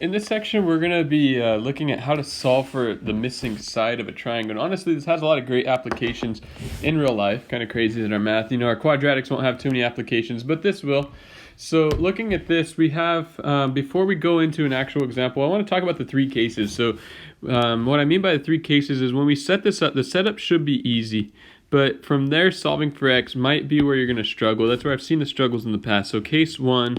In this section, we're going to be looking at how to solve for the missing side of a triangle. And honestly, this has a lot of great applications in real life. Kind of crazy that our math, our quadratics won't have too many applications, but this will. So looking at this, we have, before we go into an actual example, I want to talk about the three cases. So what I mean by the three cases is when we set this up, the setup should be easy. But from there, solving for x might be where you're going to struggle. That's where I've seen the struggles in the past. So case one,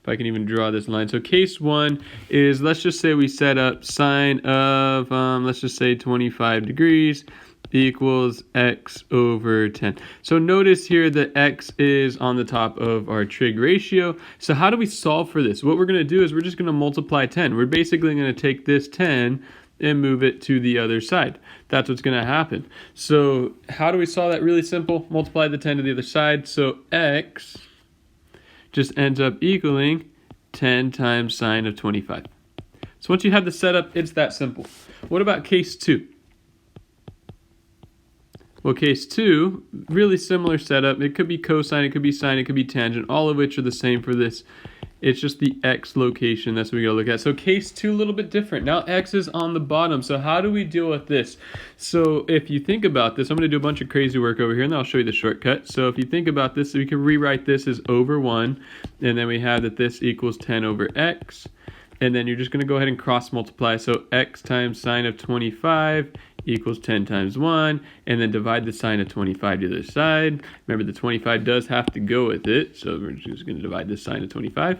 if I can even draw this line. So case one is, let's just say we set up sine of, let's just say 25 degrees equals x over 10. So notice here that x is on the top of our trig ratio. So how do we solve for this? What we're going to do is we're just going to multiply 10. We're basically going to take this 10 and move it to the other side. That's what's going to happen. So how do we solve that? Really simple. Multiply the 10 to the other side. So x just ends up equaling 10 times sine of 25. So once you have the setup, it's that simple. What about case two? Well, case two, really similar setup. It could be cosine, it could be sine, it could be tangent, all of which are the same for this. It's just the x location. That's what we gotta look at. So case two, a little bit different. Now x is on the bottom. So how do we deal with this? So if you think about this, I'm gonna do a bunch of crazy work over here and then I'll show you the shortcut. So if you think about this, we can rewrite this as over 1. And then we have that this equals 10 over x. And then you're just gonna go ahead and cross multiply. So x times sine of 25 equals 10 times 1, and then divide the sine of 25 to the other side. Remember, the 25 does have to go with it, so we're just going to divide this sine of 25.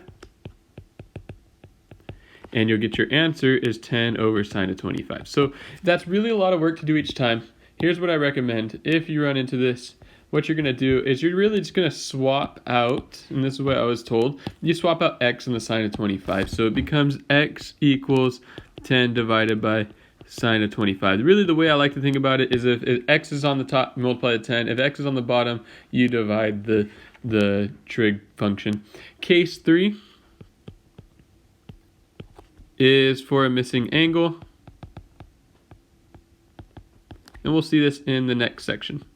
And you'll get your answer is 10 over sine of 25. So that's really a lot of work to do each time. Here's what I recommend. If you run into this, what you're going to do is you're really just going to swap out, and this is what I was told, you swap out x and the sine of 25. So it becomes x equals 10 divided by sine of 25. Really, the way I like to think about it is if x is on the top, you multiply the 10. If x is on the bottom, you divide the trig function. Case 3 is for a missing angle. And we'll see this in the next section.